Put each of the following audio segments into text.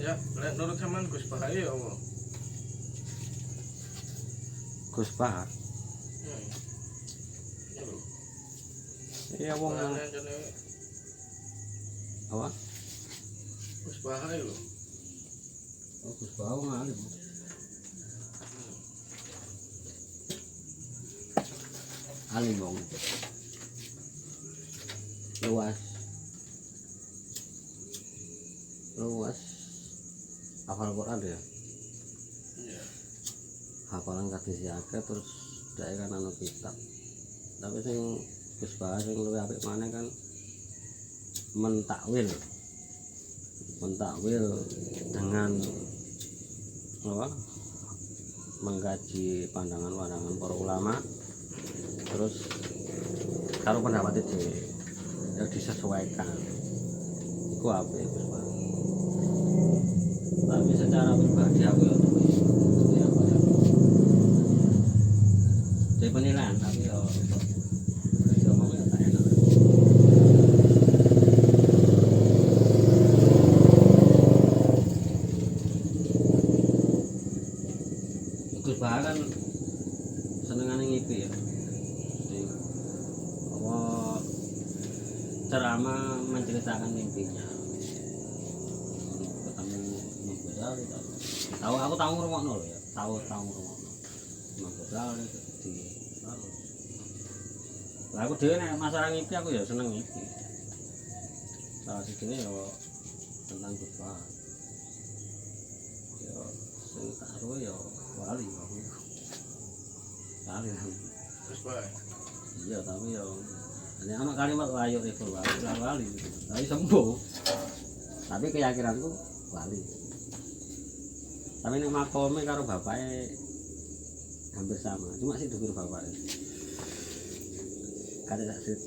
Ya, menurut sampean Gus Bahaya apa? Gus Bahar. Ya lho. Iya wong apa? Gus Bahaya lho. Oh, Gus Bahar wong alim. Alim wong. Luas hafal Quran ya. Iya. Hafalan kadis akeh terus dhek kan ana kitab. Tapi sing Gus Bahar sing luwih apik maneh kan mentakwil dengan apa? Mengkaji pandangan-pandangan para ulama terus karo pendapat itu ya disesuaikan. Iku apik Gus Bahar. Tapi secara pribadi aku ya apa ya dari penilaian tapi ya ngomongnya tak enak. Gus Bahar kan senengane ngipi ya jadi apa ceramah menceritakan mimpinya aku tahu ngrungokno lho ya tahu ngrungokno Imam Ghazali di lah aku dhewe nek masalah ngipi aku ya seneng ngipi salah sijine ya tentang Gus Bahar ya sing tak aruh ya wali aku kali Gus Bahaya. iya tapi ya ini anak kalimat layu itu wali tapi sembuh tapi keyakinanku wali. Tapi nek makome karo bapake hampir sama, cuma sih dhuwur bapake. Kare sak sit.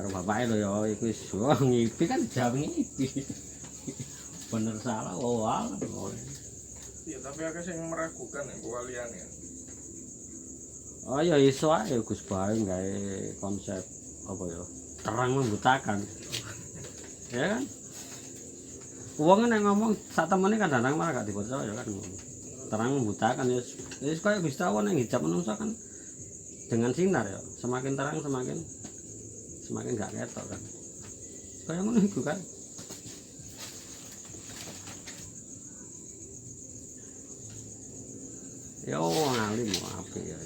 Karo bapake lho ya iku wis ngipi kan jam ngipi. Bener salah wawal. Iya, tapi akeh sing meragukan ya kewaliane. Oh ya iso ae Gus Bahar gawe konsep apa ya? Terang membutakan. Ya kan uang nek ngomong sak temene kadang-kadang malah gak dipercaya kan terang membutakan ya wis kaya Gustawa ning hijab menungso kan dengan sinar ya semakin terang semakin gak ketok kan kaya ngono iku kan ya wong alim apik ya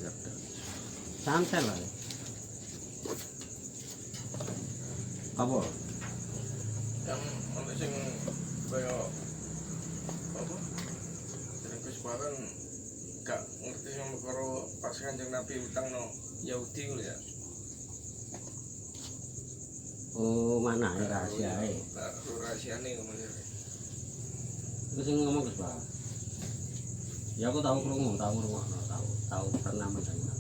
santai lah apa Yang ono sing kaya apa? Jadi Gus Bahar kan gak ngerti sama karo pas Kanjeng Nabi utangno Yahudi lho ya. oh mana ya rahasiae Rahasiane ngomongnya. itu sing ngomong Gus Bahar ya aku tahu krungu tahu pernah mendengar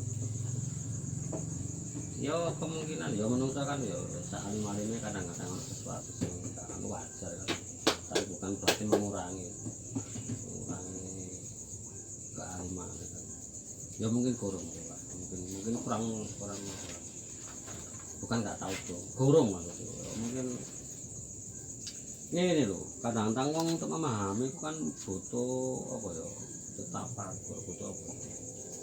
ya kemungkinan ya menungso kan ya saat malimnya kadang-kadang sesuatu sing gak wajar kan tapi bukan berarti mengurangi kealiman kan ya mungkin kurang mungkin kurang bukan nggak tahu tuh kurang maksudnya mungkin ini loh kadang-kadang wong untuk memahami itu kan butuh apa ya tetapar butuh apa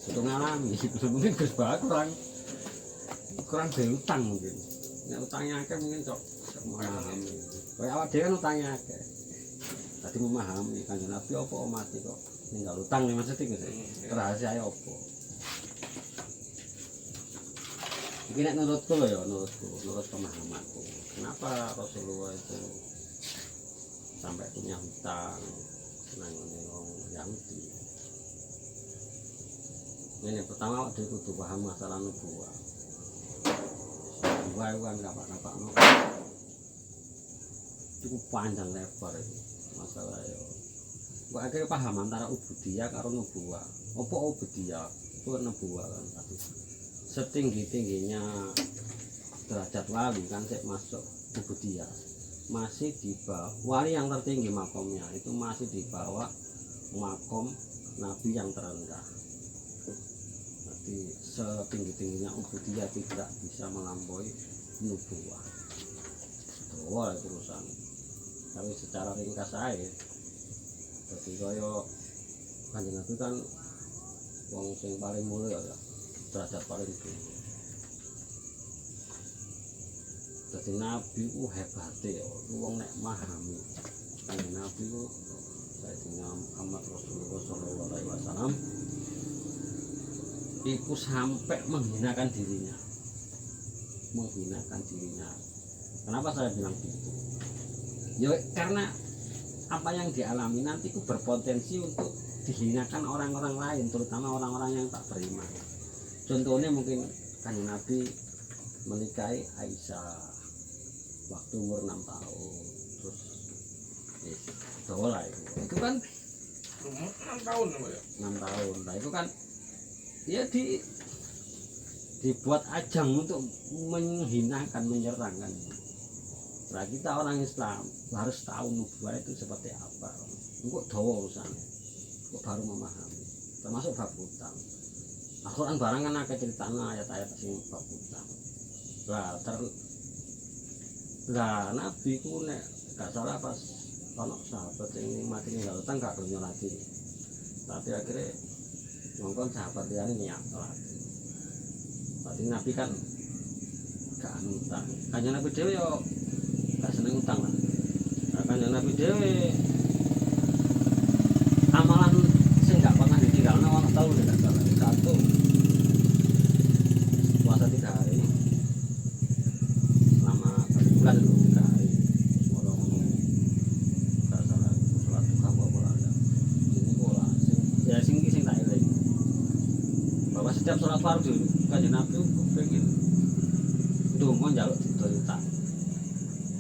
butuh ngalami mungkin Gus Bahar kurang berutang mungkin nek utangnya akeh mungkin cok memahami kaya awak dhewe kan utangnya akeh tadi memahami Kanjeng Nabi apa mati kok ninggal utang nih maksud iku sih rahasia apa iki nek menurutku lho ya menurut pemahamanku kenapa Rasulullah itu sampai punya hutang nangone wong Yahudi ini pertama waktu itu kudu paham masalah nubuwah nubuwah itu kan kapak-kapak cukup panjang lebar itu masalah ya kok akhirnya paham antara ubudiyah karo nubuwah apa ubudiyah itu nubuwah kan tapi setinggi-tingginya derajat wali kan sik masuk ubudiyah masih di bawah wali yang tertinggi makomnya itu masih di bawah makom nabi yang terendah jadi setinggi-tingginya ubudiyah tidak bisa melampaui nubuwah wah urusan. Tapi secara ringkas aja. Jadi kaya Kanjeng Nabi kan wong sing paling mulia ya, derajat paling tinggi. Jadi Nabi ku hebate ya, wong nek memahami Kanjeng Nabi ku Sayyidina Muhammad Rasulullah sallallahu alaihi wasallam iku sampai menghinakan dirinya. Menghinakan dirinya. Kenapa saya bilang gitu? Ya karena apa yang dialami nanti itu berpotensi untuk dihinakan orang-orang lain, terutama orang-orang yang tak beriman. Contohnya mungkin Kanjeng Nabi menikahi Aisyah waktu umur 6 tahun, terus itu kan umur 6 tahun ya. 6 tahun. Nah itu kan ya dibuat ajang untuk menghinakan, menyerang kan. Nah kita orang Islam harus tahu nubuah itu seperti apa. Engkau dawa urusannya, kok baru memahami. Termasuk bab utang. Al-Quran barang kan akeh ceritanya ayat-ayat sing bab utang. Lah Nabi ku nek gak salah pas ono sahabat sing mati ninggal utang gak gelem nyolati. Tapi akhirnya ngongkon sahabat liyane niat lagi. Berarti Nabi kan gak utang. Kanjeng Nabi dhewe yo gak seneng utang lah. Nah, Kanjeng Nabi dhewe amalan sing gak pernah ditinggalno ana tau nek gak salah. Satu puasa 3 hari selama 1 bulan itu 3 hari. Orang gak salah sholat duha apa lah ya. Ini pola sing tak eling. Bahwa setiap sholat fardu Kanjeng Nabi pengen ndonga njaluk didol utang.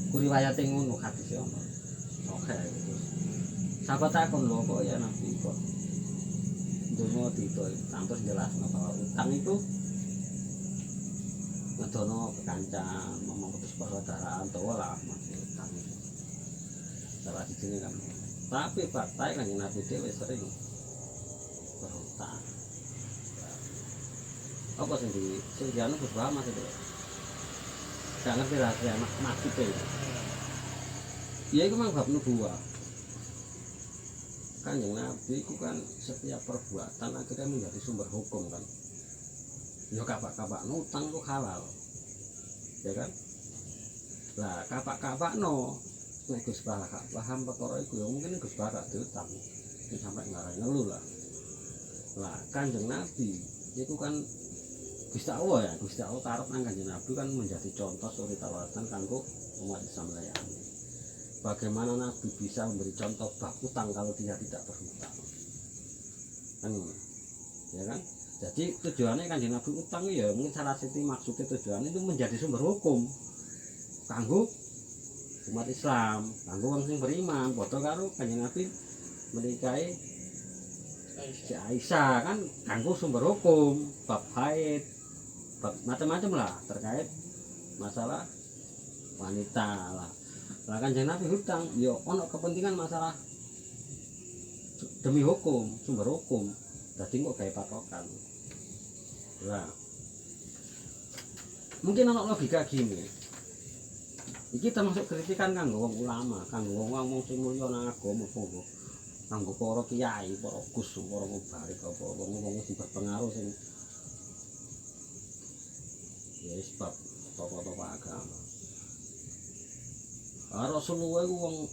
Ku riwayate ngono hadis ono. Oke gitu. Sahabat takon lho kok ya Nabi kok ndonga didol utang terus jelasno bahwa utang itu ngedono kekancan, memutus persaudaraan utawa lah maksud utang itu. Salah sijine kan. Tapi fakta Kanjeng Nabi dhewe sering berutang. Apa sing dianu Gus Bahar Mas itu? Gak ngerti rahasia maksudnya. Ya itu memang bab nubuwah. Kanjeng Nabi itu kan setiap perbuatan akhirnya menjadi sumber hukum kan. Ya kapak-kapak utang itu halal. Ya kan? Lah kapak-kapak nek Gus Bahar gak paham perkara iku ya mungkin Gus Bahar gak diutang. Itu sampai ngarai ngeluh lah. Lah Kanjeng Nabi itu kan Gusti Allah ya, Gusti Allah karep nang Kanjeng Nabi kan menjadi contoh suri tauladan kanggo umat Islam layani. Bagaimana Nabi bisa memberi contoh bab utang kalau dia tidak berhutang? Kan ya kan? Jadi tujuannya Kanjeng Nabi utang ya mungkin salah satu maksudnya tujuannya itu menjadi sumber hukum kanggo umat Islam, kanggo wong sing beriman, padha karo Kanjeng Nabi menikahi si Aisyah kan kanggo sumber hukum bab haid, bab macam-macam lah terkait masalah wanita lah. Lah Kanjeng Nabi hutang ya ono kepentingan masalah demi hukum, sumber hukum. Dadi kok gawe patokan. Lah mungkin ono logika gini. Iki termasuk kritikan kanggo wong ulama, kanggo wong sing mulya nang agama apa. Kanggo para kiai, para gus, para mubarik apa wong sing berpengaruh sing ya sebab tokoh-tokoh agama. Rasulullah itu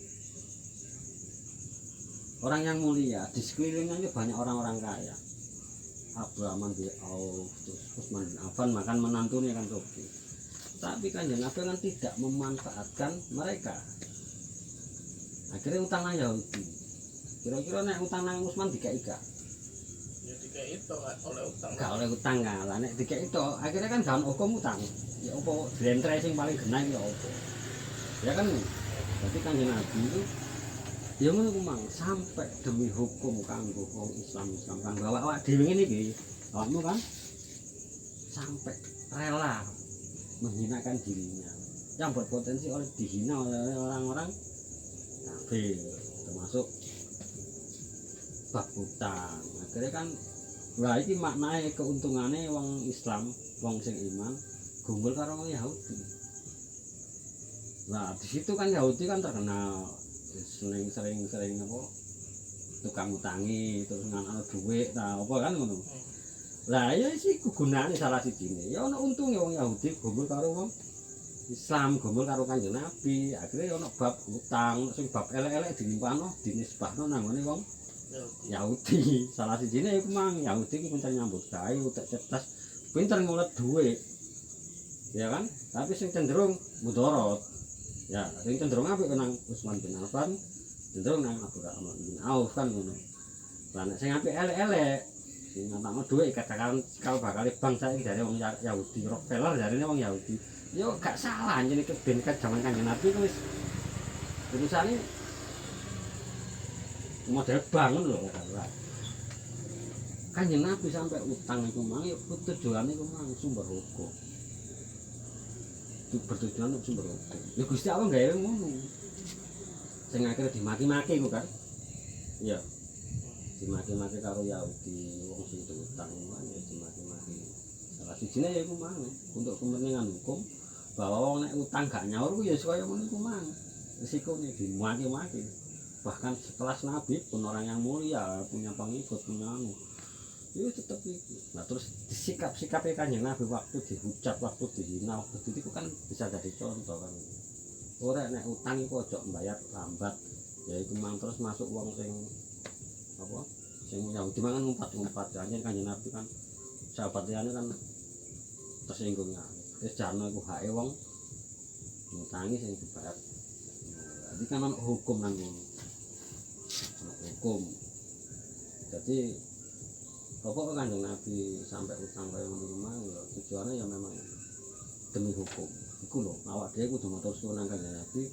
orang yang mulia, di sekelilingnya banyak orang-orang kaya. Abdurrahman bin Auf, Utsman bin Affan makan menantunya kan Sofi. Tapi Kanjeng Nabi kan tidak memanfaatkan mereka. Akhirnya utang nang Yahudi. Kira-kira nek utang nang Utsman dikai gak? Ya dikai itu oleh utang. Gak oleh utang kan. Lah nek dikai itu akhirnya kan gak hukum utang. Ya opo jentre sing paling genah ya opo. Ya kan. Berarti Kanjeng Nabi itu ya ngono ku mang sampai demi hukum kanggo wong Islam kanggo awak dhewe ngene iki. Awakmu kan sampai rela menghinakan dirinya yang berpotensi oleh dihina oleh orang-orang kafir termasuk bab utang. Akhirnya kan lah iki maknanya keuntungannya wong Islam, wong sing iman gumbul karo wong Yahudi. Nah, di situ kan Yahudi kan terkenal sering apa tukang utangi terus ngono duit ta apa kan ngono. Lah ya sih gunane salah sijine. Ya ono untunge wong Yahudi gombol karo wong Islam, gombol karo Kanjeng Nabi. Akhire ono bab utang, sing bab elek-elek dilimpahno dinisbahno nang ngene wong Yahudi. Salah sijine iku mang Yahudi ku pinter nyambut gawe, utek cerdas, pinter ngulet duit. Ya kan? Tapi sing cenderung mudarat. Ya, sing cenderung apik nang Utsman bin Affan, cenderung nang Abdurrahman bin Auf kan ngono. Lah nek sing apik elek-elek, sing ngatakno dhuwit katakan kalau bakal bangsa iki dari wong Yahudi, Rockefeller jarine wong Yahudi. Yo gak salah jenenge ben jaman Kanjeng Nabi ku wis urusane model bangun lho kata. Kanjeng Nabi sampai utang iku mang yo tujuane iku mang sumber hukum. Bertujuan untuk sumber hukum. Ya Gusti Allah gawe ngono. Sing akhire dimaki-maki iku kan. Iya. Dimaki-maki karo Yahudi, wong sing utang kan ya dimaki-maki. Salah sijine ya iku mang untuk kepentingan hukum bahwa wong nek utang gak nyaur ku ya kaya ngono iku mang. Risikone dimaki-maki. Bahkan setelah Nabi pun orang yang mulia, punya pengikut, punya anu. Itu tetap itu. Nah terus sikap-sikapnya Kanjeng Nabi waktu dihujat, waktu dihina, waktu itu kan bisa jadi contoh kan. Ora nek utang iku aja mbayar lambat. Ya iku mang terus masuk wong sing apa? Sing Yahudi mangan ngumpat-ngumpat. Jangan Kanjeng Nabi kan sahabat liyane kan tersinggung ya. Wis jarno iku hake wong ngutangi sing dibayar. Jadi kan ono hukum nang ngono. Hukum. Jadi pokok Kanjeng Nabi sampai utang kaya ngono ya tujuannya ya memang demi hukum. Iku lho, awak dhewe kudu matur suwun nang Kanjeng Nabi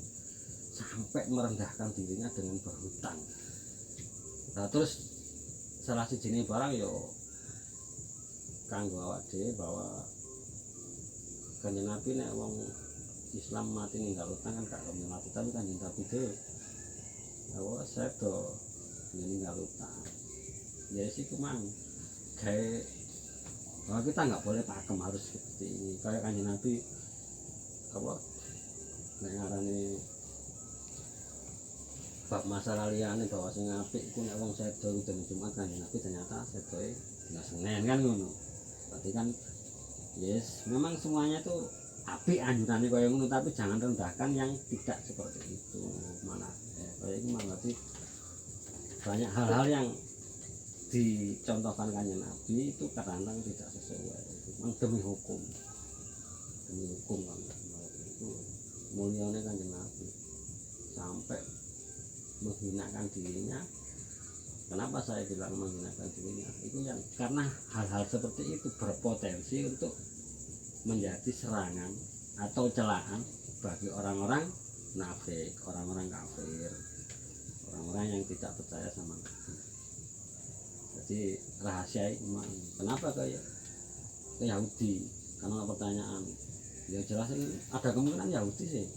sampai merendahkan dirinya dengan berhutang. Nah terus salah sijine barang ya kanggo awak dhewe bahwa Kanjeng Nabi nek wong Islam mati ninggal utang kan gak mati, tapi Kanjeng Nabi dhewe bahwa sedo ninggal utang. Ya sih kumang kayak bahwa kita nggak boleh pakem harus seperti ini kayak Kanjeng Nabi apa ngarani bab masalah liyane bahwa sing apik iku nek wong sedo dina Jumat Kanjeng Nabi ternyata sedoe dina Senin kan ngono. Berarti kan yes memang semuanya tuh apik anjurannya kaya ngono tapi jangan rendahkan yang tidak seperti itu mana kayak ini berarti banyak hal-hal yang dicontohkan Kanjeng Nabi itu kadang-kadang tidak sesuai. Memang demi hukum kan itu mulianya Kanjeng Nabi sampai menghinakan dirinya. Kenapa saya bilang menghinakan dirinya? Itu yang karena hal-hal seperti itu berpotensi untuk menjadi serangan atau celaan bagi orang-orang munafik, orang-orang kafir, orang-orang yang tidak percaya sama Nabi. Jadi rahasia itu kenapa kayak Yahudi karena pertanyaan ya jelas ada kemungkinan Yahudi sih.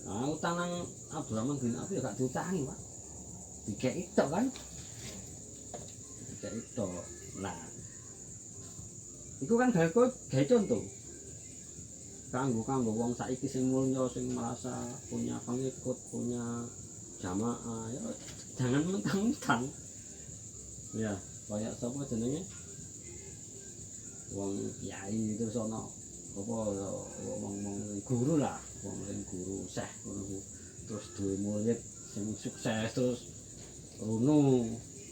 Nah utang nang Abdurrahman bin Auf ya gak diutangi pak, dikei tok kan, dikei tok. Nah itu kan gawe contoh kanggo wong saiki sing mulya sing merasa punya pengikut, punya jamaah ya jangan mentang-mentang. Ya, kayak sapa jenenge? Wong kiai itu sono apa wong guru lah, wong guru syekh ngono. Terus duwe murid sing sukses terus runo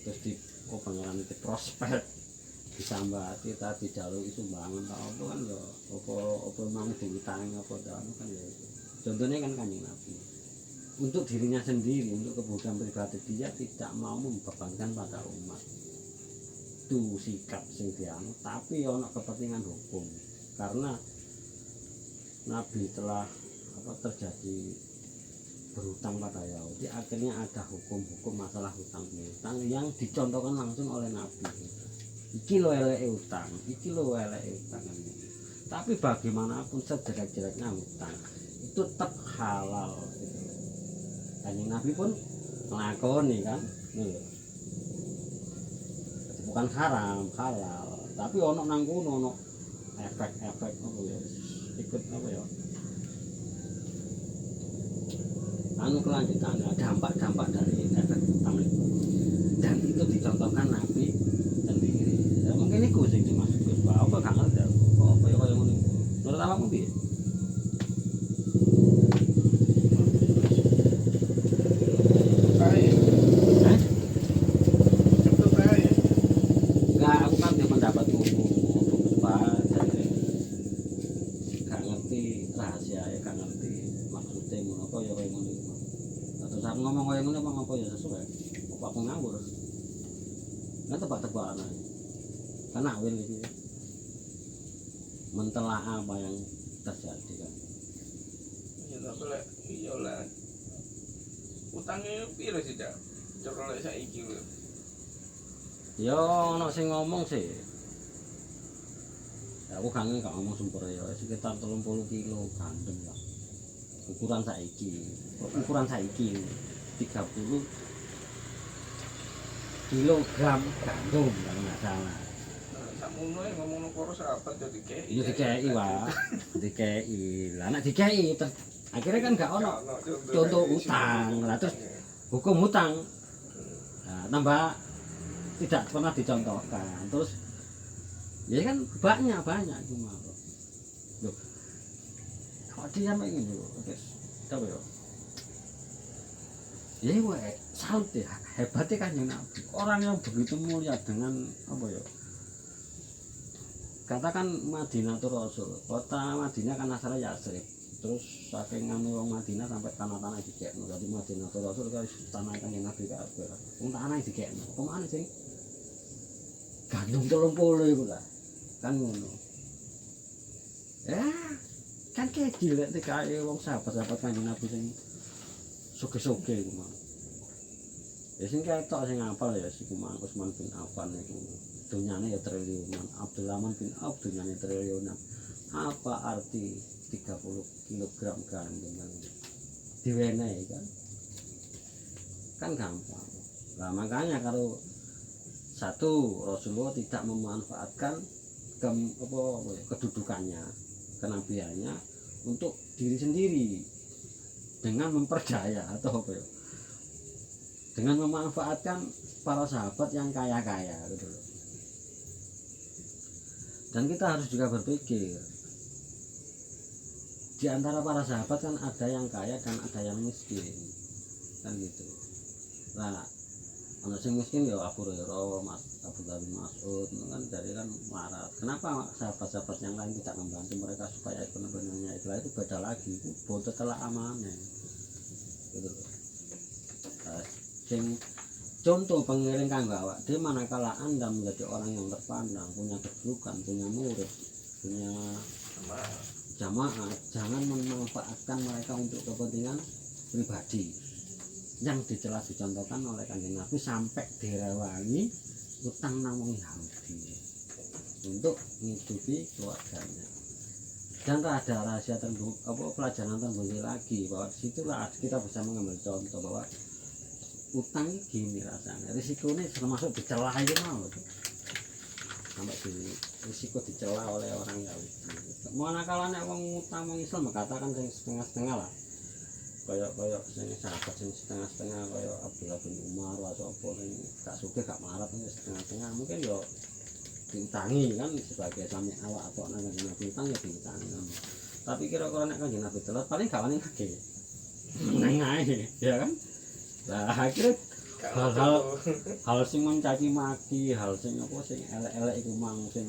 terus di pangeran iki prospek disambati ta dijaluki sumbangan ta apa kan ya apa mang diutangi apa ta kan ya. Contohnya kan Kanjeng Nabi. Untuk dirinya sendiri, untuk kebutuhan pribadi dia tidak mau membebankan pada umat. Itu sikap sing dianu, tapi ono kepentingan hukum. Karena Nabi telah terjadi berhutang pada Yahudi, akhirnya ada hukum-hukum masalah hutang piutang yang dicontohkan langsung oleh Nabi. Iki lo eleke utang, iki lo eleke utang. Tapi bagaimanapun sejelek-jeleknya hutang itu tetap halal. Kanjeng Nabi pun nglakoni kan, bukan haram, halal. Tapi ono nang kono ono efek-efek apa ya, ikut apa ya, anu kelanjutannya, dampak-dampak dari efek utang itu. Dan itu dicontohkan Nabi sendiri. Ya mungkin itu sing dimaksud Gus Pak. Apa gak ngerti aku. Kok apa ya kaya ngono. Menurut awakmu piye? Kae, Hah? itu kae. Enggak, aku kan dia pendapat ngono. Gus Pak jadi gak ngerti rahasia ya, gak ngerti maksudnya ngono apa ya kaya ngono. Terus aku ngomong kaya ngono apa ya sesuai. Apa aku ngawur? Nah tebak-tebakan aja. Karena awil gitu mentelaah apa yang terjadi kan. Ya tapi lek iya lah. Utangnya piro sih dak? Coba lek saiki lho. Ya ono sing ngomong sih. Ya, aku kangen gak ngomong sumpere ya sekitar 30 kilo gandum lah. Ukuran saiki 30 kilogram gandum kalau nggak salah. Nah, sakmono ae ngomongno para sahabat yo dikeki. Iya dikei Wak. Dikei. Lah nek dikei akhirnya kan gak ono contoh utang. Lah terus hukum hutang. Nah, tambah tidak pernah dicontohkan. Terus ya kan banyak cuma loh. Kok dia sampai ngene lho. Wis apa ya? Ya wae salut ya. Hebatnya Kanjeng Nabi. Orang yang begitu mulia dengan apa ya? Katakan Madinatul Rasul. Kota Madinah kan asalnya Yasrib. Terus saking anu wong Madinah sampai tanah-tanah dikekno. Dadi Madinatul Rasul kan tanah Kanjeng Nabi kabeh. Wong tanah dikekno. Apa maneh sing gandum 30 iku lah. Kan ngono. Ya, kan kecil lek tekae wong sahabat-sahabat Kanjeng Nabi sing suge-suge iku mah. Ya sing ketok sing apal ya si Usman bin Affan iku. Dunyane ya triliunan, Abdurrahman bin Auf dunyane triliunan. Apa arti 30 kilogram gandum diwenehi kan gampang. Nah makanya kalau satu Rasulullah tidak memanfaatkan kedudukannya, kenabiannya untuk diri sendiri dengan mempercaya atau apa ya, dengan memanfaatkan para sahabat yang kaya-kaya gitu loh. Dan kita harus juga berpikir di antara para sahabat kan ada yang kaya dan ada yang miskin kan gitu. Nah ono sing miskin ya Abu Hurairah, Abdullah bin Mas'ud kan dari kan marah. Kenapa sahabat-sahabat yang lain tidak membantu mereka supaya ekonominya itu beda lagi. Itu bodoh telah amanah gitu loh. Nah, sing contoh pengiring kanggo awak dhewe manakala Anda menjadi orang yang terpandang, punya kedudukan, punya murid, punya jamaah, jangan memanfaatkan mereka untuk kepentingan pribadi. Yang dijelas dicontohkan oleh Kanjeng Nabi sampai direwangi utang nang wong Yahudi untuk menghidupi keluarganya. Dan ada rahasia pelajaran tersembunyi lagi bahwa disitulah kita bisa mengambil contoh bahwa utang ini gini rasanya, risikonya termasuk dicela aja mau sampai di risiko dicela oleh orang Yahudi. Manakala nek wong utang wong Islam katakan sing setengah-setengah lah, kayak sing sahabat sing setengah-setengah kayak Abdullah bin Umar atau apa sing gak sugih gak marah sing setengah-setengah mungkin yo diutangi kan sebagai sami awak atau nang Nabi utang ya diutangi. Tapi kira-kira nek Kanjeng Nabi telat paling gak wani lagi. Nang ae ya kan. Nah akhirnya hal sing mencaci maki, hal sing apa sing elek-elek iku mang sing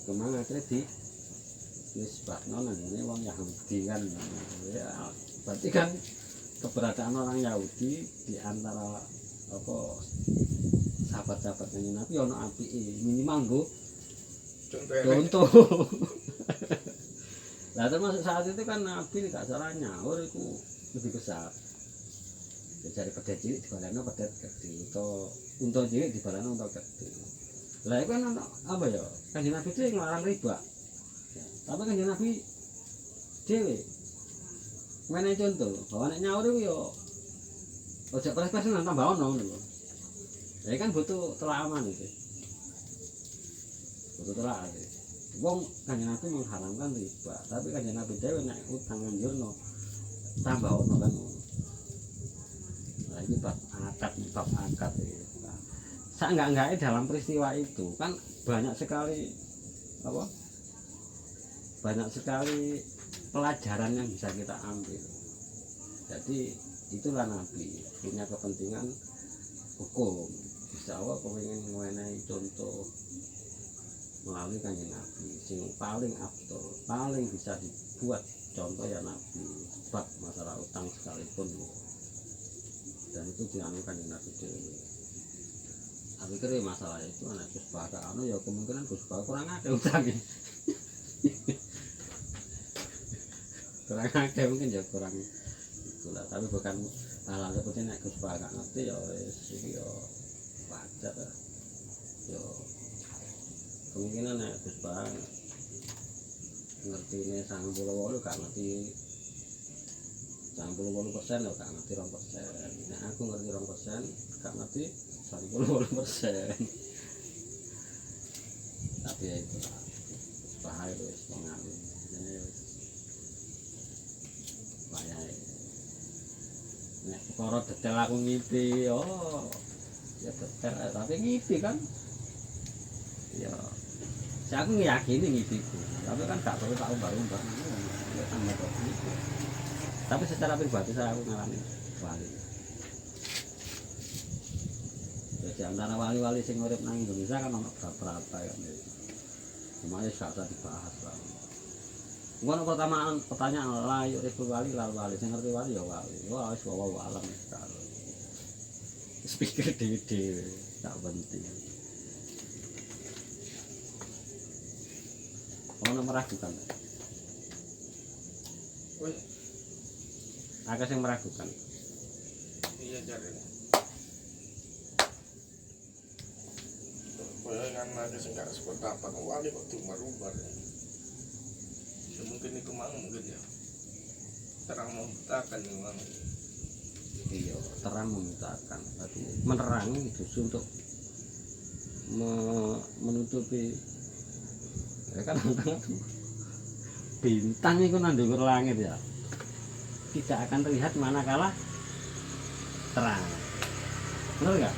kemang akhirnya disebabno nang ngene wong Yahudi kan. Ya berarti kan keberadaan orang Yahudi di antara apa sahabat-sahabat Nabi ono apike minimal nggo contoh. Lah termasuk saat itu kan Nabi gak salah nyaur itu lebih besar. Jadi pedet cilik dibalano pedet gede atau unta cilik dibalano unta gede. Lah iku kan apa ya? Kanjeng Nabi itu nglarang riba. Tapi Kanjeng Nabi dhewe menehi contoh bahwa nek nyaur iku ya ojo pres-presen nang tambah ono ngono lho. Ya kan butuh telaman iki. Butuh telaman. Wong Kanjeng Nabi mengharamkan riba, tapi Kanjeng Nabi dhewe nek utang njurno tambah ono kan. ini bab akad ya. Nah, seenggak-enggaknya dalam peristiwa itu kan banyak sekali apa? Banyak sekali pelajaran yang bisa kita ambil. Jadi itulah Nabi punya kepentingan hukum. Bisa Allah pengen mengenai contoh melalui kanjeng Nabi sing paling abdul, paling bisa dibuat contoh ya Nabi bab masalah utang sekalipun ya. Dan itu dianukan kanjeng Nabi dhewe. Aku kira masalah itu anak Gus Baka anu ya kemungkinan Gus Baka kurang ada utangnya. Kurang ada mungkin ya kurang itulah, tapi bukan hal seperti nek Gus Baka ngerti ya wis iki ya wajar lah. Ya kemungkinan nek Gus Baka ngerti ini 98 gak ngerti 98% ya gak ngerti 2%. Nek aku ngerti 2% gak ngerti 98%. Tapi ya itu lah bahaya wis mengalih ini bahaya. Nek perkara detail aku ngipi oh ya detail tapi ngipi kan ya saya aku ngiyakini ngipiku tapi kan gak perlu tak umbar-umbar ya tambah gitu. Tapi secara pribadi saya aku ngalami wali. Jadi antara wali-wali sing urip nang Indonesia kan ono beberapa ya. Semuanya gak usah dibahas lah. Ngono pertanyaan layu itu wali lah wali sing ngerti wali ya wali. Wah wis wae alam sekali. Speaker dhewe tak penting. Ono meragukan. Wih, Agak sing meragukan. iya cari. Pokoknya kan ada sing gak sependapat wali kok diumbar-umbar. Ya mungkin itu mang mungkin ya. Terang membutakan memang. Iya, terang membutakan. Berarti menerangi justru untuk menutupi ya kan bintang itu nang dhuwur langit ya. Tidak akan terlihat manakala terang. Bener enggak?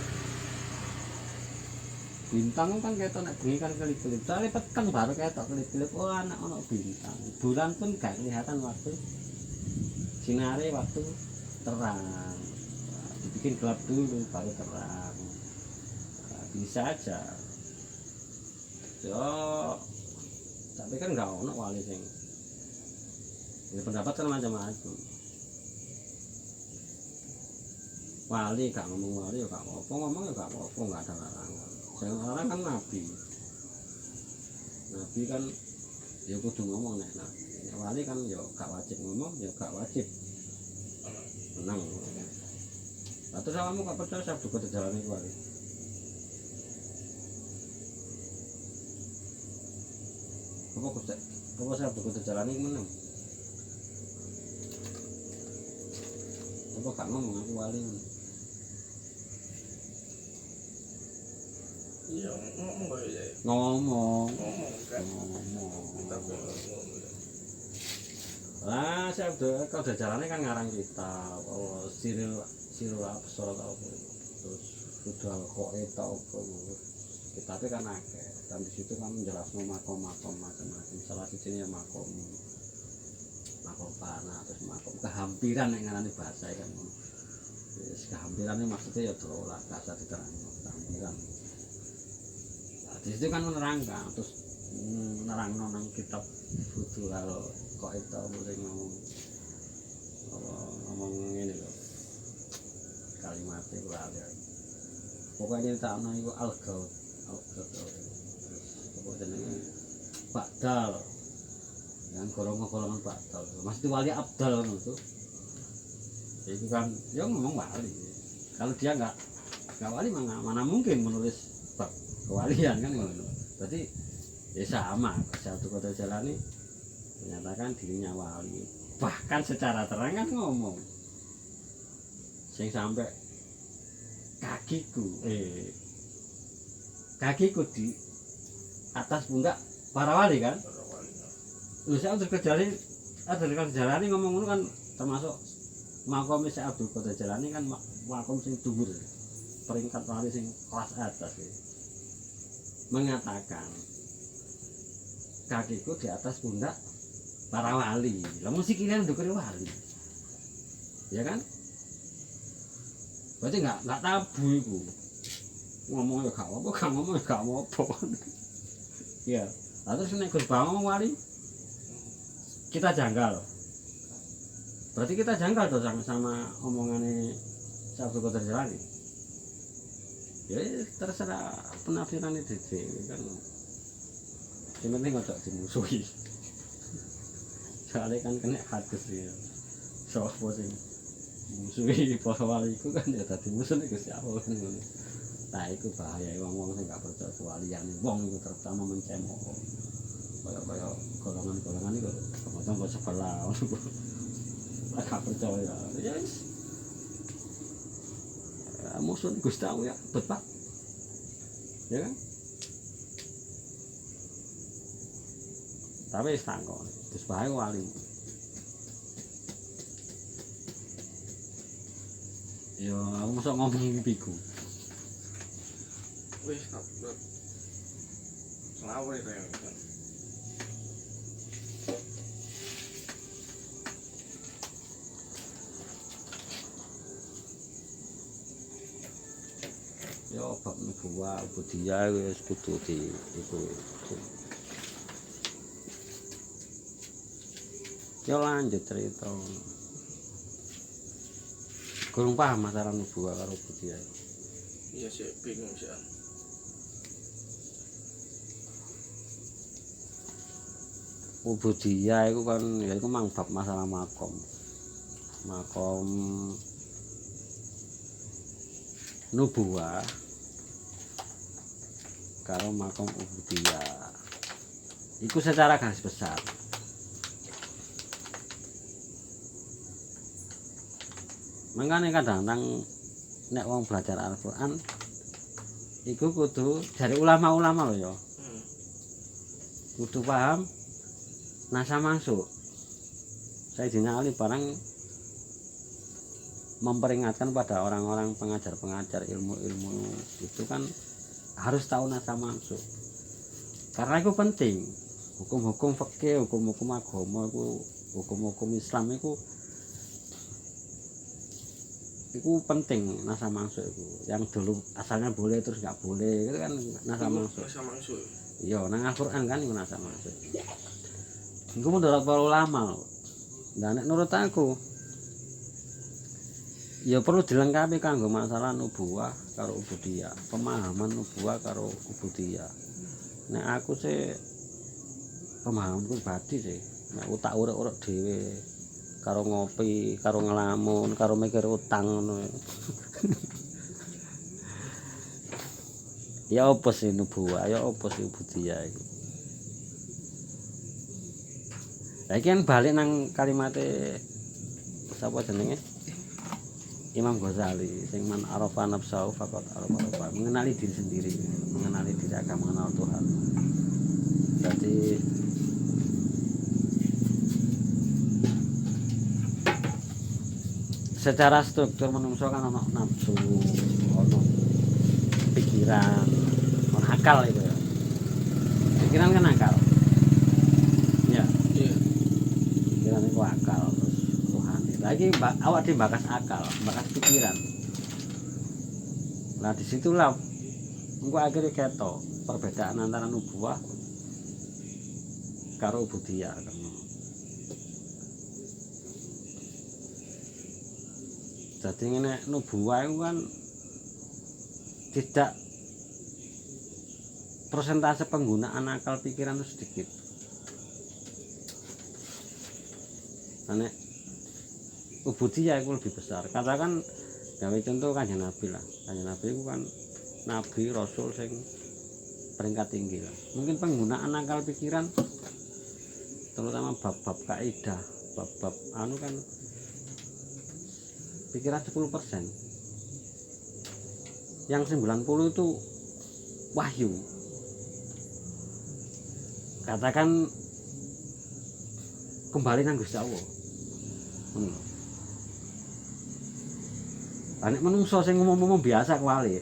Bintang kan ketok nek bengi kan kelip-kelip. Soale peteng baru ketok kelip-kelip. Oh anak ono bintang. Bulan pun gak kelihatan waktu sinare waktu terang. Nah, dibikin gelap dulu baru terang. Nah, bisa aja. Yo tapi kan nggak ono wali sing ya pendapat kan macam-macam. Wali gak ngomong wali ya gak apa-apa, ngomong ya gak apa-apa, nggak ada larangan. Yang larang kan nabi. Nabi kan ya kudu ngomong nek nabi. Nek wali kan ya gak wajib ngomong, ya gak wajib menang. Lah terus kamu gak percaya sabdu kota jalan itu wali? Apa sabdu kota jalan itu menang? Apa gak ngomong aku wali? Iya ngomong ya. Ngomong Kan. ngomong Tapi ngomong ya. lah saya udah jalannya kan ngarang kitab oh siril absor atau apa terus sudah koe tau apa kitabnya kan akeh dan disitu kan menjelaskan makom macam-macam salah satunya makom panah terus makom kehampiran yang ngarani bahasa kan kehampiran maksudnya ya terolah kasa diterang kehampiran. Di situ kan menerangkan terus nerang nang kitab Futural kok itu mulai ngomong ini loh kalimatnya lali pokoknya tak ana iku al-gaut apa jenenge Bakdal yang golongan Bakdal maksud wali abdal ngono tuh itu kan dia ngomong wali kalau dia nggak wali mana mungkin menulis bab kewalian kan ngono. Berarti ya sama satu kota jalani menyatakan dirinya wali. Bahkan secara terang kan ngomong. Sing sampai kakiku di atas pundak para wali kan. Lu saya udah kerjani ngomong ngono kan termasuk makom Syekh Abdul Qadir Jalani kan makom sing dhuwur, peringkat wali sing kelas atas ya, mengatakan kakiku di atas pundak para wali. Lah mesti kalian ndukur wali. Ya kan? Berarti enggak tabu iku. Ngomong ya gak apa, gak ngomong ya gak apa. Ya, lah terus nek Gus Bang ngomong wali kita janggal. Berarti kita janggal tuh sama omongannya Sabtu Qadar Jalani. Ya terserah penafsiran itu kan. Yang penting ojo dimusuhi. Soalnya kan kena hadis ya. Sopo sing musuhi para wali iku kan ya dadi musuh nek Gusti Allah kan ngono. Nah iku bahaya wong-wong sing gak percaya kewalian wong iku terutama mencemooh. Kaya golongan-golongan iku tonggo sebelah ngono. Lah gak percaya. Ya wis. Musuh Gusti Allah ya betul. Ya kan? Tapi wis takon, terus bae wali. Ya aku mosok ngomong mimpiku. Wis tak selawur itu yang kan. Ya bab nubuwah budaya wis kudu di iku. Ya lanjut cerita. Kurang paham masalah nubuwah karo budaya. Iya sih bingung sih. Ubudiyah itu kan ya itu mang bab masalah makom nubuwah karo makom ubudiyah itu secara garis besar. Makanya kadang-kadang nek wong belajar Al-Qur'an iku kudu dari ulama-ulama loh ya. Kudu paham nasa masuk. Sayyidina Ali barang memperingatkan pada orang-orang pengajar-pengajar ilmu-ilmu itu kan harus tahu nasa masuk. Karena itu penting. Hukum-hukum fikih, hukum-hukum agama itu, hukum-hukum Islam itu penting nasa masuk itu. Yang dulu asalnya boleh terus nggak boleh itu kan nasa masuk. Nasa masuk. Iya, nang Al-Qur'an kan itu nasa masuk. Iku menurut para ulama. Lah nek menurut aku ya perlu dilengkapi kanggo masalah nubuwah karo ubudiyah, pemahaman nubuwah karo ubudiyah. Nek aku sih pemahamanku pribadi sih, nek utak urek-urek dhewe karo ngopi, karo ngelamun, karo mikir utang ngono. Ya apa sih nubuwah, ya apa sih ubudiyah iki. Saiki kan balik nang kalimate sapa jenenge? Imam Ghazali sing man arafa nafsahu faqad arafa, mengenali diri sendiri, mengenali diri akan mengenal Tuhan. Jadi secara struktur menungso kan ono nafsu, ono pikiran, ono akal itu ya. Pikiran kan akal. Ya. Iya. Pikiran itu akal terus rohani. Lagi awak dibakas akal, bakas pikiran. Nah disitulah engko akhirnya ketok perbedaan antara nubuwah karo ubudiyah. Jadi ini nubuwah itu kan tidak persentase penggunaan akal pikiran itu sedikit. Nah, ubudiyah itu lebih besar. Katakan gawe contoh Kanjeng Nabi lah. Kanjeng Nabi itu kan nabi rasul sing peringkat tinggi lah. Mungkin penggunaan akal pikiran terutama bab-bab kaidah, bab-bab anu kan pikiran 10%. Yang 90 itu wahyu. Katakan kembali nang Gusti Allah. Nek menungso sing ngomong-ngomong biasa kuali.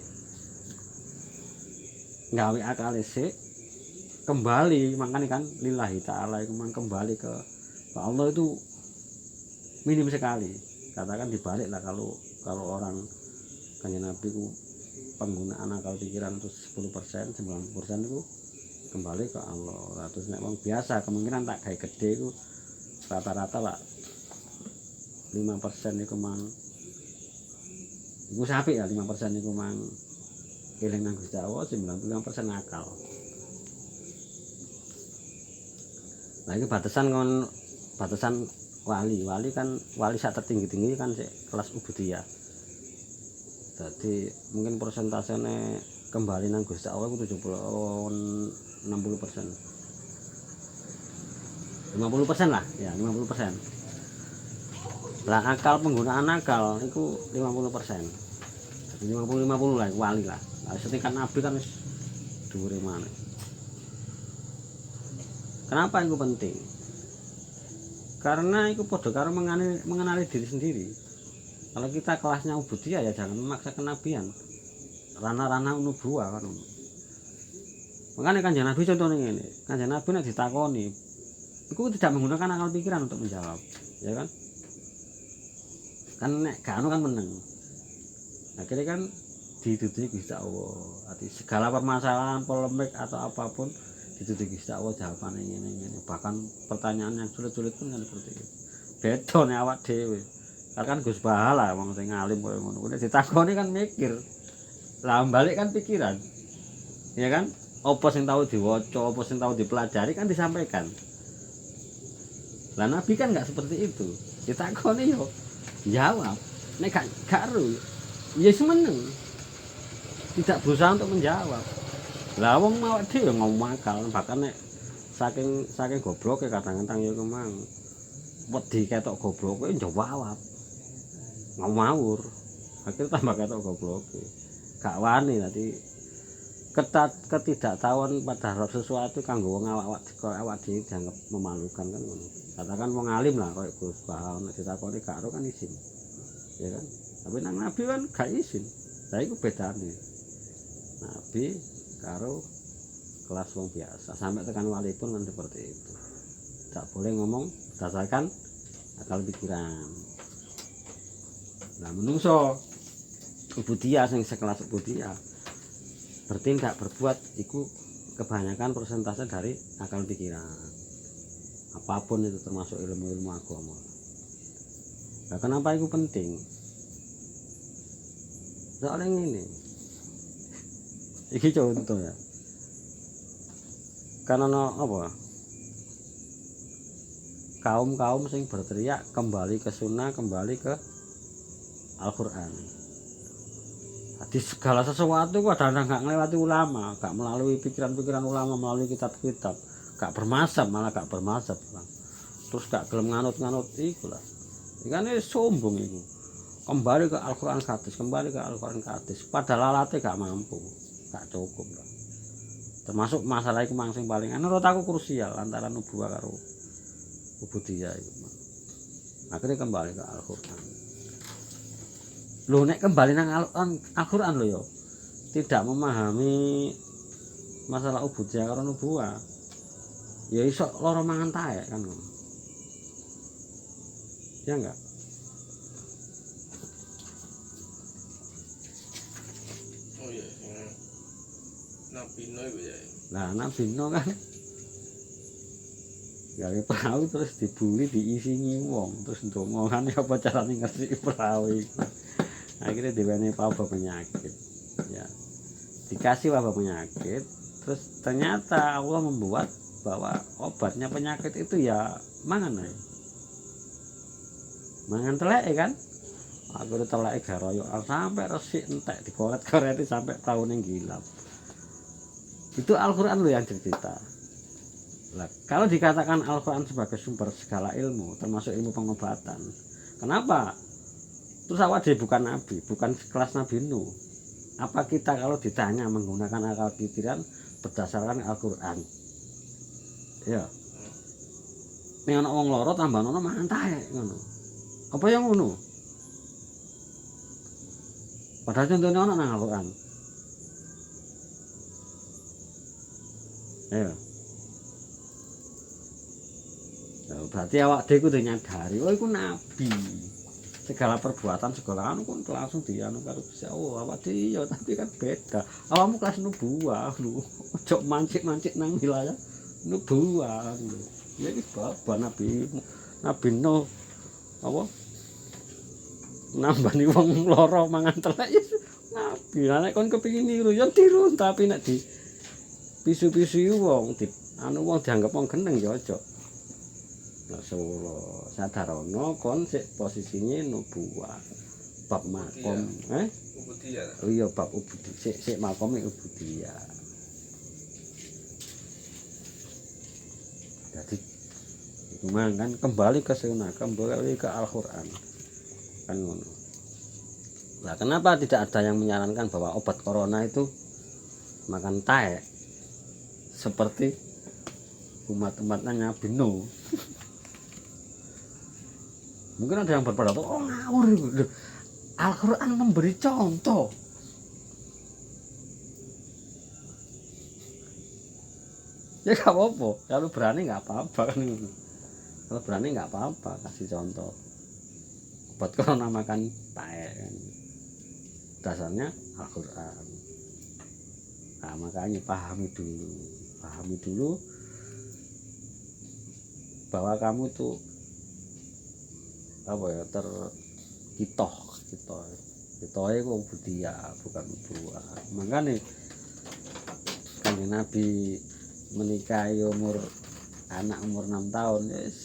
Gawe akale sik kembali, makanya kan lillahi ta'ala itu memang kembali ke Allah itu minim sekali. Katakan dibalik lah kalau orang Kanjeng Nabi itu penggunaan akal pikiran itu 10%, 90% itu kembali ke Allah. Terus nek wong biasa kemungkinan tak gawe gede itu rata-rata lah 5% itu mang iku sapik ya 5% itu mang eling nang Gusti Allah, 95% akal. Nah ini batasan wali kan wali sak tertinggi-tinggi kan sik kelas ubudiyah. Jadi mungkin persentasenya kembali nang Gusti Allah itu 60%. 50% lah ya 50%. Lah akal penggunaan akal itu 50%. Jadi 50-50 lah wali lah. Nah, setingkat Nabi kan wis dhuwure maneh. Kenapa itu penting? Karena itu padha karo mengenali diri sendiri. Kalau kita kelasnya ubudiyah ya jangan memaksa kenabian. Ranah-ranah nubuwah kan. Makanya Kanjeng Nabi contohnya ini, Kanjeng Nabi nek ditakoni, itu tidak menggunakan akal pikiran untuk menjawab, ya kan? Kan nek gak kan meneng. Akhirnya kan dituduhi Gusti Allah. Arti segala permasalahan, polemik atau apapun dituduhi Gusti Allah jawabannya ngene. Bahkan pertanyaan yang sulit-sulit pun kan seperti itu. Beda nek awak dhewe. Kan Gus Bahala wong sing alim koyo ngono. Nek ditakoni kan mikir. Lah balik kan pikiran. Ya kan? Apa sing tahu diwaca, apa sing tahu dipelajari kan disampaikan. Lah Nabi kan enggak seperti itu. Ditakoni yo jawab. Nek gak ero ya semeneng. Tidak berusaha untuk menjawab. Lah wong awak dhewe ngomong akal, bahkan nek saking gobloke kadang-kadang ya kemang wedi ketok gobloke jawab. Ngawur. Akhirnya tambah ketok gobloke. Gak wani nanti ketidaktahuan pada sesuatu kanggo wong awak dhewe dianggap memalukan kan ngono. Katakan wong alim lah koyo Gus Bahal nek ditakoni gak ero kan izin. Ya kan? Tapi nang Nabi kan gak izin. Lah iku bedane. Nabi karo kelas wong biasa sampai tekan wali pun kan seperti itu. Tak boleh ngomong berdasarkan akal pikiran. Nah menungso ubudiyah sing sekelas ubudiyah bertindak berbuat itu kebanyakan persentase dari akal pikiran. Apapun itu termasuk ilmu-ilmu agama. Nah, kenapa itu penting? Soalnya ini contoh ya. Karena apa? Kaum sing berteriak kembali ke sunnah, kembali ke Al-Quran. Di segala sesuatu kadang-kadang gak ngelewati ulama, gak melalui pikiran-pikiran ulama, melalui kitab-kitab, gak bermazhab, malah gak bermazhab. Terus gak gelem nganut-nganut iku lah. Ikane sombong iku. Kembali ke Al-Quran hadis, kembali ke Al-Quran hadis. Padahal alatnya gak mampu, gak cukup lah. Termasuk masalah iku mang sing paling menurut aku krusial antara nubuwah karo ubudiyah iku. Akhirnya kembali ke Al-Quran. Loh nek kembali nang Al-Quran lho ya. Tidak memahami masalah ubudiyah karo nubuwah. Ya iso lara mangan taek kan ngono. Ya enggak? Oh iya, Nabi Nuh itu ya. Nah, Nabi Nuh kan gawe perahu terus dibuli diisingi wong terus ndonga kan apa carane ngerti perahu iku. Akhirnya diwenehi wabah penyakit. Ya. Dikasih wabah penyakit, terus ternyata Allah membuat bahwa obatnya penyakit itu ya mangan ae. Mangan telek kan? Akhirnya telek garoyokan sampai resik entek dikoret-koreti sampai tahun yang gilap. Itu Al-Quran loh yang cerita. Nah, kalau dikatakan Al-Quran sebagai sumber segala ilmu, termasuk ilmu pengobatan, kenapa? Terus awak dia bukan nabi, bukan kelas Nabi Nuh. Apa kita kalau ditanya menggunakan akal pikiran berdasarkan Al-Quran? Ya. Nek ana wong lara tambah ana mangan taek ngono. Apa yang ngono? Padahal contohnya ana nang Al-Qur'an. Ayo. Nah, berarti awak dhewe kudu nyadari, oh iku nabi. Segala perbuatan segala anu kan langsung dianu karo Gusti Allah. Awak dhewe ya tapi kan beda. Awakmu kelas nubuwah lho. Ojo mancik-mancik nang wilayah nubuwah lho. Ya iki bab Nabi Nuh apa? Nambani wong lara mangan telek ya nabi. Lah nek kon kepengin niru ya tiru tapi nek di pisu-pisu wong di anu wong dianggap wong geneng ya aja. Lah solo sadarono kon sik posisine nubuwah. Bab makom, Ubudiyah. Oh iya bab ubudiyah. Sik makome ubudiyah. Jadi kan kembali ke sunnah, kembali ke Al-Qur'an. Kan ngono. Nah, kenapa tidak ada yang menyarankan bahwa obat corona itu makan taek seperti umat-umatnya Nabi Nuh? Mungkin ada yang berpendapat, oh ngawur itu. Al-Quran memberi contoh. Ya gak apa-apa, kalau berani gak apa-apa kan. Kalau berani gak apa-apa, kasih contoh. Obat corona makan taek kan. Dasarnya Al-Quran. Nah makanya pahami dulu bahwa kamu tuh apa ya kita itu budaya bukan buah. Makanya Kanjeng Nabi menikahi anak umur 6 tahun yes.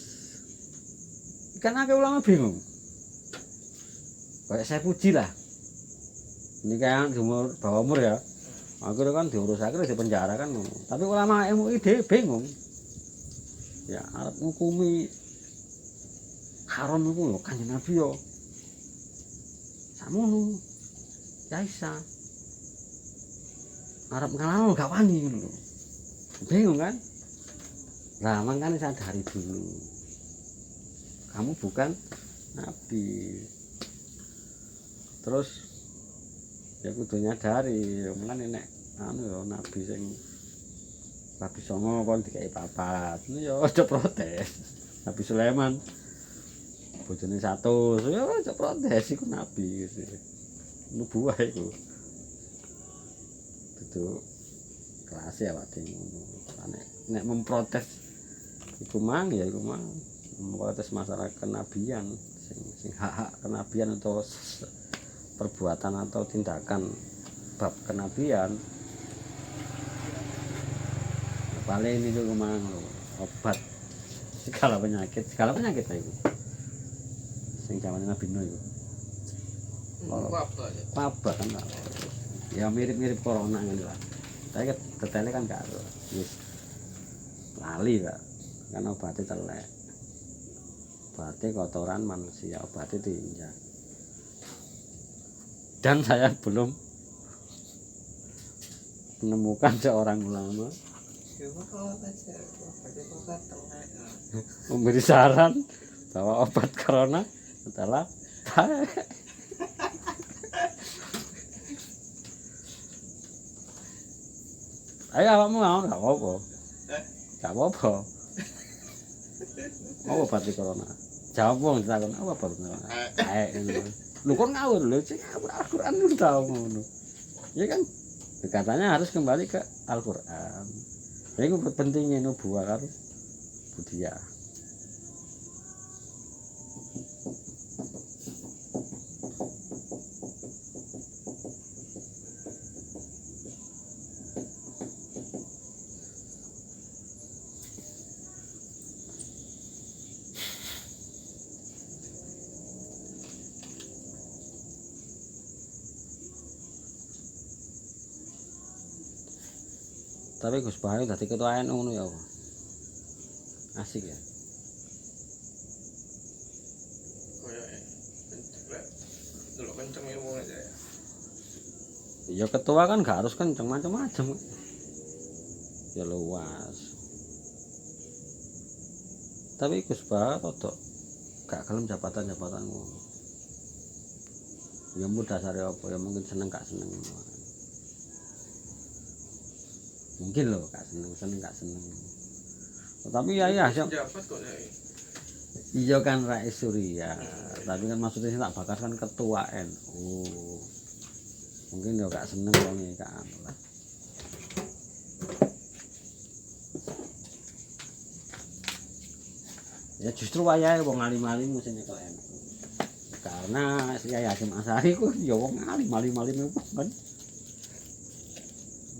Kan akeh ulama bingung kayak saya puji lah nikah umur bawah umur ya akhirnya kan diurus akhirnya di penjara kan tapi ulama MUI bingung ya arep ngukumi haram itu lho Kanjeng Nabi yo samono ya isa arep ngalano gak wani ngono lho bingung kan nah makanya sadari dulu kamu bukan nabi terus ya kudu nyadari mulane nek anu yo nabi sing Nabi Songo kon dikai papat ya aja protes Nabi Sulaiman bojone 100 ya aja protes iku nabi gitu nubuwah iku itu kelas ya Pak ngono nek memprotes iku mang memprotes masalah kenabian sing hak-hak kenabian atau perbuatan atau tindakan bab kenabian paling ini tuh mang obat segala penyakit itu sing zaman Nabi Nuh itu wabah kan ya mirip-mirip corona kan lah tapi detailnya kan gak ada yes. Lali Pak kan obatnya telek obatnya kotoran manusia obatnya diinjak dan saya belum menemukan seorang ulama memberi saran bahwa obat corona adalah ayo awakmu mau gak apa-apa gak apa-apa mau obat corona jawab wong ditakon apa obat corona lu kok ngawur lho sing Al-Qur'an lu tau ngono ya kan katanya harus kembali ke Al-Qur'an ya itu pentingnya nubuwah karo budaya tapi Gus Bayu dadi ketua NU ngono ya apa? Asik ya. Koyoke delok kenceng ilmu aja ya. Ya ketua kan gak harus kenceng macam-macam. Ya luas. Tapi Gus Bayu rada gak gelem jabatan-jabatan ngono. Ya mu dasare apa ya mungkin seneng gak seneng. Mungkin loh gak seneng gak seneng. Tapi ya Jabat kok ya. iya kan Rais Surya. Tapi kan maksudnya sing tak bakar kan ketua NU. Mungkin ya gak seneng wong iki kan lah. Ya justru wayahe wong alim-alim sing nyekel NU. Karena si Yai Hasyim Asy'ari ku ya wong alim-alim kan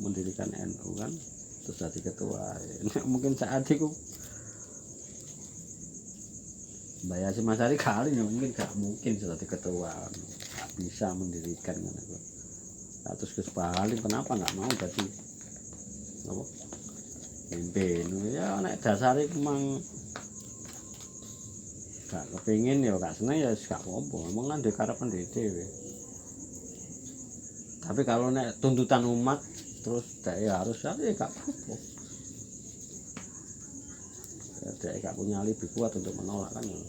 mendirikan NU kan terus jadi ketua. Mungkin saat itu Mbak Hasyim Asy'ari kali ya mungkin gak mungkin jadi ketua, gak bisa mendirikan kan itu. Terus Gus Bahalim kenapa nggak mau jadi apa pimpin ya nek dasare memang gak kepingin ya gak seneng ya gak apa-apa memang kan dikarepan dhewe. Tapi kalau nek tuntutan umat terus ya harus ya gak apa-apa ya gak punya alibi kuat untuk menolak kan ya.